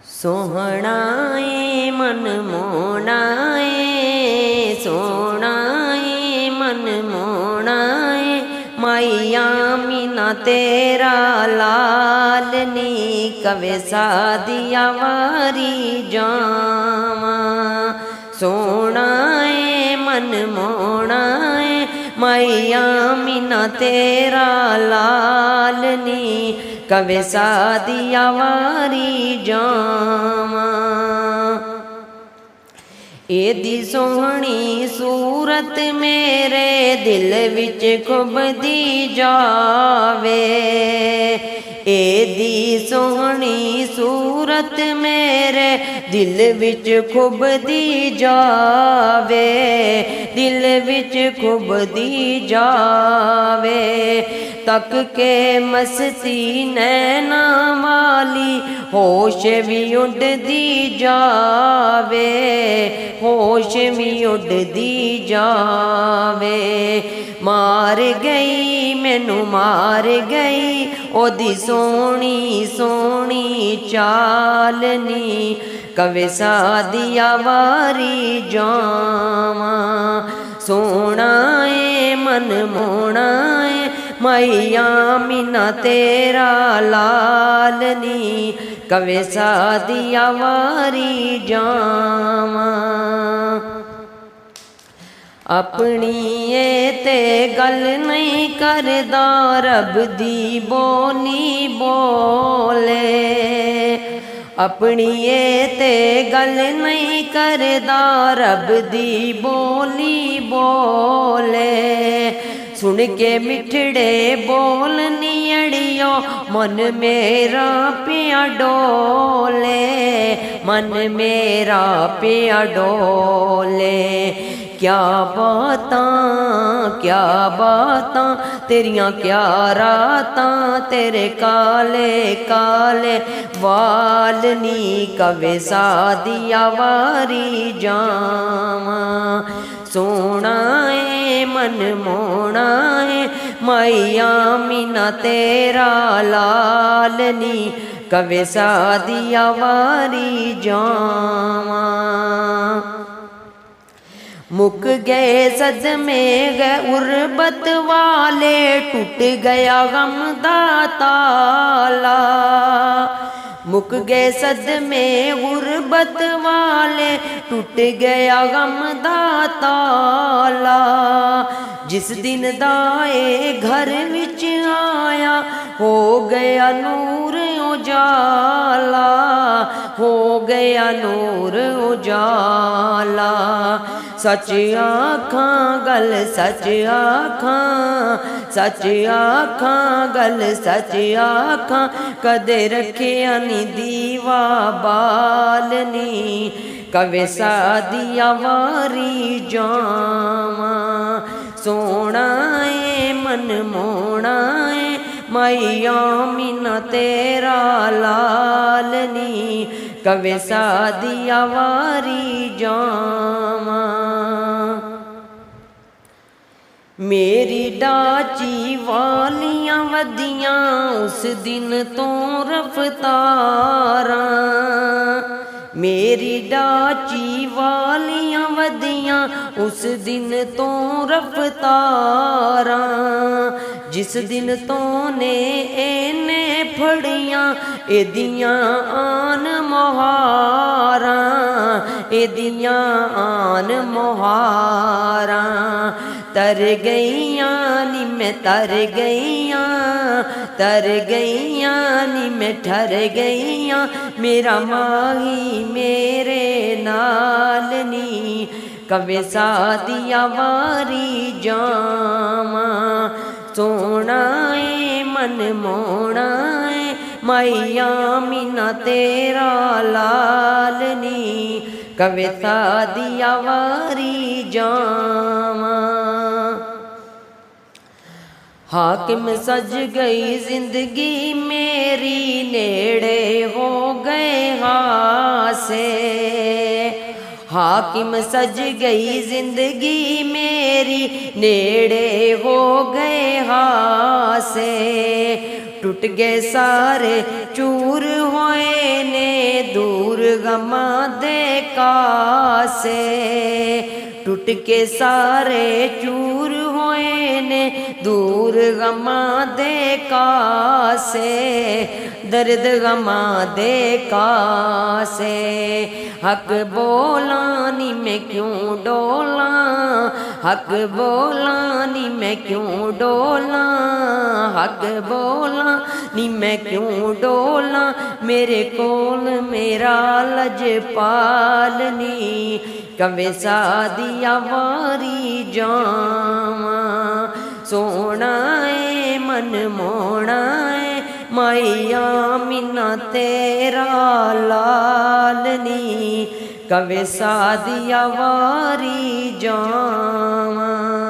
सोहणाए मन मोहनाए, सोहणाए मन मोहनाए, माइया मीना तेरा लाल नी कवे सादिया वारी जावा। सोहणाए मन मोहनाए, माइया मीना तेरा लाल नी कवे सादिया वारी जावा। एदी सोहनी सूरत मेरे दिल विच खुबदी जावे, एदी सोहनी सूरत मेरे दिल विच खुबदी जावे, दिल विच खुबदी जावे। तक के मस्ती नैना वाली होश भी उड़दी जावे, होश भी उड़दी जावे। मार गई मैनू मार गई ओदी सोहनी सोहनी चालनी कवे सादिया वारी जावा। सोहणाए मन मोहनाए, माइया मीना तेरा लाल नी कवे सादिया वारी जावा। अपनी ते गल नहीं करदा रब दी बोली बोले, अपनी ते गल नहीं करदा रब दी बोली बोले। सुन के मिठड़े बोल नियड़ियो मन मेरा पिया डोले, मन मेरा पिया डोले। क्या बातां तेरियां क्या रातां, तेरे काले काले वाल नी कवे सादिया वारी जावा। सोहणाए मन मोहनाए, माइया मीना तेरा लाल नी कवे सादिया वारी जावा। मुक गए सदमे गए उर्बत वाले, टूट गया गम दा ताला। मुक गए सदमे गुरबत वाले, टूट गया गम दा ताला। जिस दिन दाए घर विच आया हो गया नूर उजाला, हो गया नूर उजाला। सच आखां गल सच आखां, सच आखां गल सच आखां, कदे रखिया नी दीवा बालनी कवे सादिया वारी जावा। सोहणाए मन मोहनाए, माइया मीना तेरा लाल नी कवे सादिया वारी जावा। मेरी डाची वालियां वदियां उस दिन तो रफ्तारां, मेरी डाची वालियां वदियां उस दिन तो रफ्तारां। जिस दिन तो ने एने फड़ियां एदियां आन मोहारां, एदियां आन मोहारां। तर गईयां नी मैं तर गईयां, तर गईयां नी मैं ठर गईयां, मेरा माही मेरे नाल नी कवे सादिया वारी जावा। सोहणाए मन मोहनाए, माइया मीना तेरा लाल नी कवे सादिया वारी जावा। हाकिम सज गई जिंदगी मेरी, नेड़े हो गए हासे। हाकिम सज गई जिंदगी मेरी, नेड़े हो गए हासे। टूट गए सारे चूर होए ने दूर गमा दे कासे, टूट के सारे चूर होए ने दूर गमा दे कासे, दर्द गमा दे कासे। हक बोला नी मैं क्यों डोला, हक बोला नी मैं क्यों डोला, हक बोला नी मैं क्यों डोला, मेरे कोल मेरा लजपालनी, कवे सादिया वारी जावा। सोना है मन मोना है माइया मिना तेरा लालनी, कवे सादिया वारी जावा।